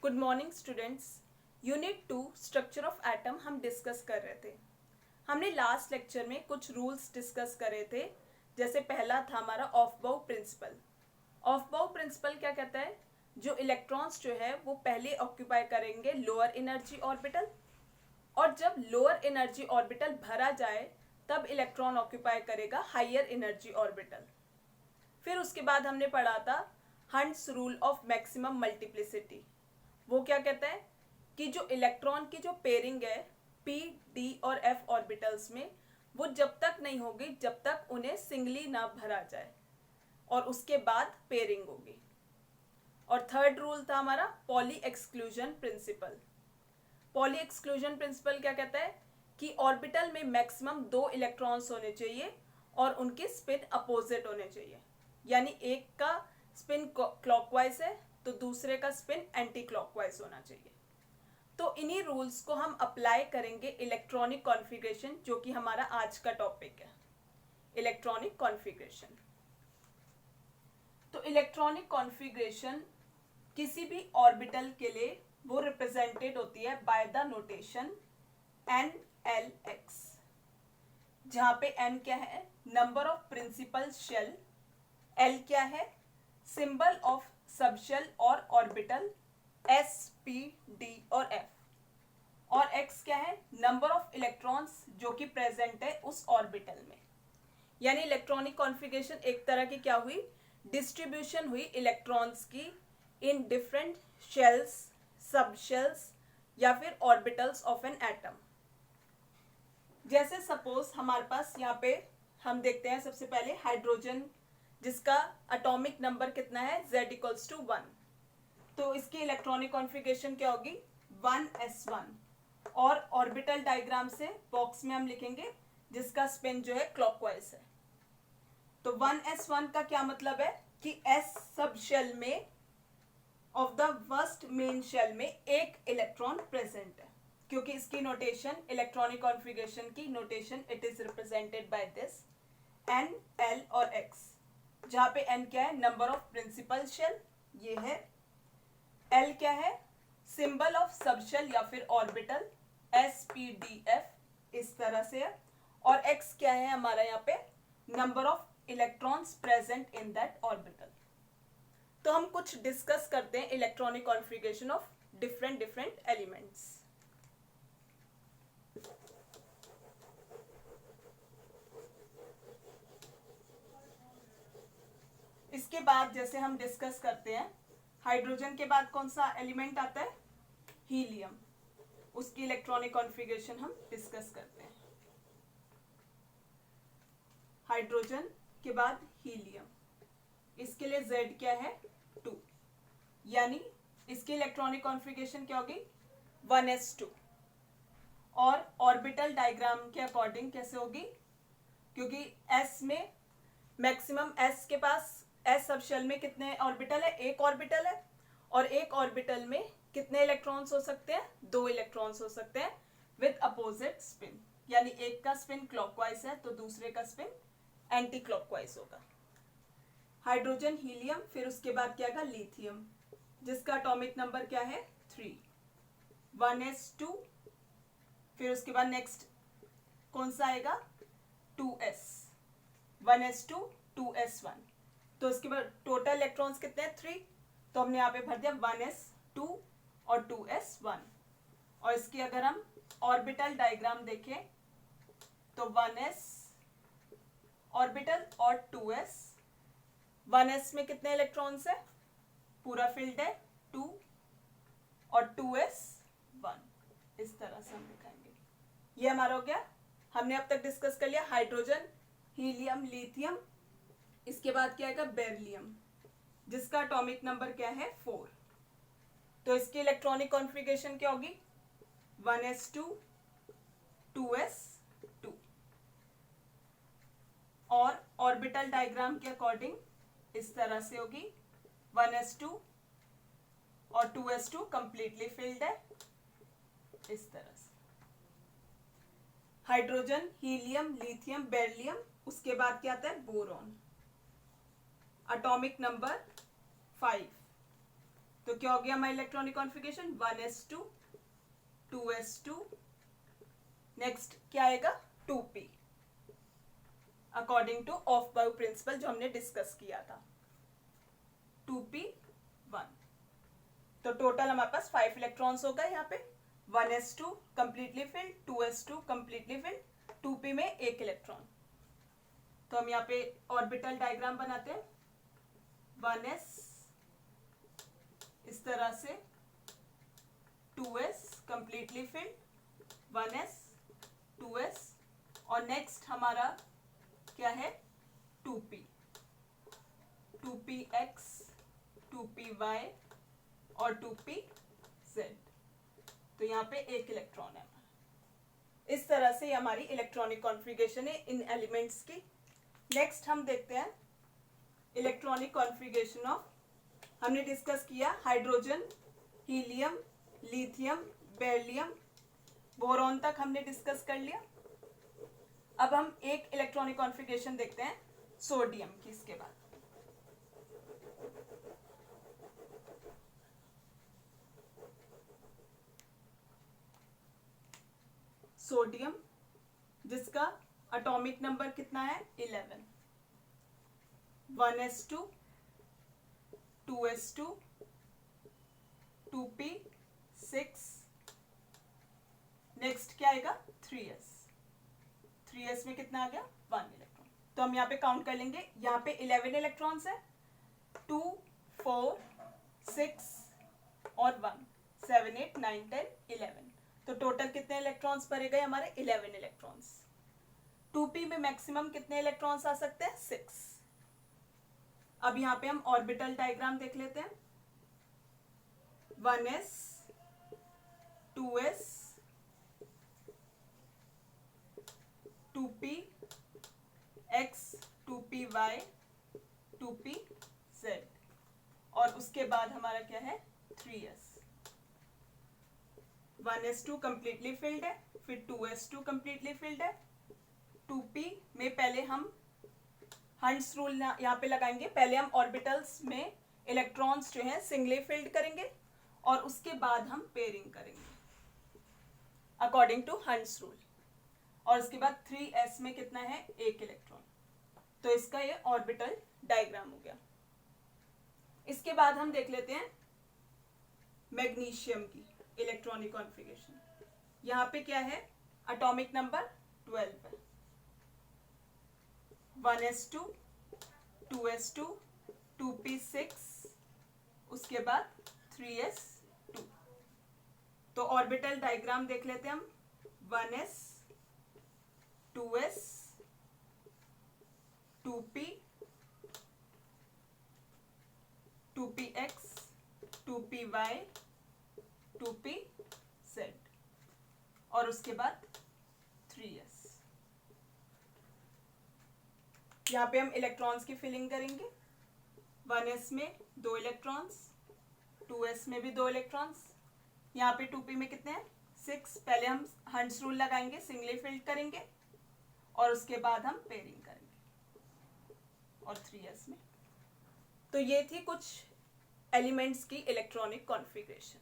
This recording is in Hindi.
Good morning students. Unit 2 structure of atom हम डिस्कस कर रहे थे। हमने लास्ट लेक्चर में कुछ रूल्स डिस्कस करे थे। जैसे पहला था हमारा ऑफ बाउ प्रिंसिपल। ऑफ बाउ प्रिंसिपल क्या कहता है, जो इलेक्ट्रॉन्स जो है वो पहले ऑक्यूपाई करेंगे लोअर एनर्जी ऑर्बिटल, और जब लोअर एनर्जी ऑर्बिटल भरा जाए तब इलेक्ट्रॉन ऑक्यूपाई करेगा हायर एनर्जी ऑर्बिटल। फिर उसके बाद हमने पढ़ा था hunts rule of maximum multiplicity. वो क्या कहता है कि जो इलेक्ट्रॉन की जो पेयरिंग है पी डी और एफ ऑर्बिटल्स में, वो जब तक नहीं होगी जब तक उन्हें सिंगली ना भरा जाए, और उसके बाद पेयरिंग होगी। और थर्ड रूल था हमारा poly exclusion principle. Poly exclusion principle क्या कहता है कि ऑर्बिटल में मैक्सिमम 2 इलेक्ट्रॉन्स होने चाहिए और उनके स्पिन अपोजिट होने चाहिए। यानी एक का स्पिन क्लॉकवाइज है तो दूसरे का स्पिन एंटी क्लॉकवाइज होना चाहिए। तो इन्हीं रूल्स को हम अप्लाई करेंगे इलेक्ट्रॉनिक कॉन्फ़िगरेशन, जो कि हमारा आज का टॉपिक है, इलेक्ट्रॉनिक कॉन्फ़िगरेशन। तो इलेक्ट्रॉनिक कॉन्फ़िगरेशन किसी भी ऑर्बिटल के लिए वो रिप्रेजेंटेड होती है बाय द नोटेशन NLX, जहां पे N क्या है, number of principal shell, L क्या है, सिंबल ऑफ सबशेल और ऑर्बिटल S, P, D और F, और X क्या है, नंबर ऑफ इलेक्ट्रॉन्स जो कि प्रेजेंट है उस ऑर्बिटल में। यानी इलेक्ट्रॉनिक कॉन्फ़िगरेशन एक तरह की क्या हुई, डिस्ट्रीब्यूशन हुई इलेक्ट्रॉन्स की इन डिफरेंट शेल्स, सब शेल्स या फिर ऑर्बिटल्स ऑफ एन एटम। जैसे सपोज हमारे पास यहाँ पे हम देखते हैं सबसे पहले हाइड्रोजन, जिसका एटॉमिक नंबर कितना है, Z=1। तो इसकी इलेक्ट्रॉनिक कॉन्फ़िगरेशन क्या होगी, 1s1, और ऑर्बिटल डायग्राम से बॉक्स में हम लिखेंगे जिसका स्पिन जो है क्लॉकवाइज है। तो 1s1 का क्या मतलब है कि s सब शेल में of the first main shell में एक इलेक्ट्रॉन प्रेजेंट है, क्योंकि इसकी नोटेशन, इलेक्ट्रॉनिक कॉन्फ़िगरेशन की notation, it is represented by this n, l और x, जहां पे n क्या है, नंबर ऑफ प्रिंसिपल शेल, ये है। l क्या है, सिंबल ऑफ सबशेल या फिर orbital, S, P, D, F, इस तरह से है। और x क्या है हमारा यहाँ पे, number of electrons present in that orbital. तो हम कुछ डिस्कस करते हैं electronic configuration of different elements. इसके बाद जैसे हम डिस्कस करते हैं, हाइड्रोजन के बाद कौन सा एलिमेंट आता है, हीलियम। उसकी इलेक्ट्रॉनिक कॉन्फ़िगरेशन हम डिस्कस करते हैं। हाइड्रोजन के बाद हीलियम, इसके लिए Z क्या है, 2, यानी इसकी इलेक्ट्रॉनिक कॉन्फ़िगरेशन क्या होगी, 1s2। और ऑर्बिटल डायग्राम के अकॉर्डिंग कैसे होगी, क्योंकि S में मैक्सिमम S के पास S सब शेल में कितने ऑर्बिटल है, एक ऑर्बिटल है, और एक ऑर्बिटल में कितने इलेक्ट्रॉन्स हो सकते हैं, 2 इलेक्ट्रॉन्स हो सकते हैं विद अपोजिट स्पिन। यानी एक का स्पिन क्लॉकवाइज है तो दूसरे का स्पिन एंटी क्लॉकवाइज होगा। हाइड्रोजन, हीलियम, फिर उसके बाद क्या आएगा, लिथियम, जिसका एटॉमिक नंबर क्या है, 3, 1s2। फिर उसके बाद नेक्स्ट कौन सा आएगा, 2s, 1s2, 2s1। तो इसके बाद टोटल इलेक्ट्रॉन्स कितने हैं, 3, तो हमने यहाँ पे भर दिया 1s2 और 2s1। और इसकी अगर हम ऑर्बिटल डायग्राम देखें तो 1s ऑर्बिटल और 2s, 1s में कितने इलेक्ट्रॉन्स है, पूरा फील्ड है 2, और 2s1, इस तरह से हम दिखाएंगे। ये हमारा हो गया, हमने अब तक डिस्कस कर लिया हाइड्रोजन, हीलियम, लिथियम। इसके बाद क्या आएगा, बेरिलियम, जिसका एटॉमिक नंबर क्या है, 4। तो इसकी इलेक्ट्रॉनिक कॉन्फ़िगरेशन क्या होगी, 1s2, 2s2, और ऑर्बिटल डायग्राम के अकॉर्डिंग इस तरह से होगी, 1s2 और 2s2 कंप्लीटली फिल्ड है, इस तरह से। Hydrogen, helium, lithium, beryllium. उसके बाद क्या आता है, बोरॉन, एटॉमिक नंबर 5। तो क्या हो गया हमारा electronic configuration 1s2 2s2, next क्या आएगा 2p अकॉर्डिंग टू ऑफ बाउ प्रिंसिपल जो हमने डिस्कस किया था 2p1। तो टोटल हमारे पास 5 इलेक्ट्रॉन्स हो गए यहाँ पे 1s2 completely filled 2s2 completely filled 2p में एक इलेक्ट्रॉन। तो हम यहाँ पे ऑर्बिटल डायग्राम बनाते हैं 1s इस तरह से 2s completely filled 1s 2s और नेक्स्ट हमारा क्या है 2p 2px 2py और 2pz। तो यहाँ पे एक इलेक्ट्रॉन है हमारा। इस तरह से हमारी इलेक्ट्रॉनिक कॉन्फ़िगरेशन है इन एलिमेंट्स की। नेक्स्ट हम देखते हैं इलेक्ट्रॉनिक कॉन्फ़िगरेशन ऑफ, हमने डिस्कस किया hydrogen, helium, lithium, beryllium, boron तक हमने डिस्कस कर लिया। अब हम एक इलेक्ट्रॉनिक कॉन्फ़िगरेशन देखते हैं सोडियम की। इसके बाद सोडियम जिसका एटॉमिक नंबर कितना है 11, 1s2 2s2 2p6, नेक्स्ट क्या आएगा 3s में कितना आ गया 1 इलेक्ट्रॉन। तो हम यहाँ पे काउंट कर लेंगे, यहाँ पे 11 इलेक्ट्रॉन्स है 2 4 6 और 1 7 8 9 10 11। तो टोटल कितने इलेक्ट्रॉन्स भरे गए हमारे 11 इलेक्ट्रॉन्स। 2p में मैक्सिमम कितने इलेक्ट्रॉन्स आ सकते हैं 6। अब यहाँ पे हम ऑर्बिटल डायग्राम देख लेते हैं 1s 2s 2p x 2py 2pz और उसके बाद हमारा क्या है 3s। 1s2 कंप्लीटली फिल्ड है, फिर 2s2 कंप्लीटली फिल्ड है। 2p में पहले हम हंट्स रूल यहाँ पे लगाएंगे, पहले हम ऑर्बिटल्स में इलेक्ट्रॉन्स जो हैं सिंगली फिल्ड करेंगे और उसके बाद हम पेयरिंग करेंगे अकॉर्डिंग टू हंट्स रूल। और उसके बाद 3s में कितना है एक इलेक्ट्रॉन। तो इसका ये ऑर्बिटल डायग्राम हो गया। इसके बाद हम देख लेते हैं मैग्नीशियम की इलेक्ट्रॉनिक कॉन्फ़िगरेशन। यहाँ पे क्या है एटॉमिक नंबर 12 है, 1s2 2s2 2p6 उसके बाद 3s2। तो ऑर्बिटल डायग्राम देख लेते हैं हम 1s 2s 2p 2px 2py 2pz और उसके बाद 3s। यहाँ पे हम इलेक्ट्रॉन्स की फिलिंग करेंगे 1s में 2 इलेक्ट्रॉन्स 2s में भी 2 इलेक्ट्रॉन्स, यहाँ पे 2p में कितने हैं 6। पहले हम हंट्स रूल लगाएंगे, सिंगली फिल्ड करेंगे और उसके बाद हम पेयरिंग करेंगे और 3s में। तो ये थी कुछ एलिमेंट्स की इलेक्ट्रॉनिक कॉन्फ़िगरेशन।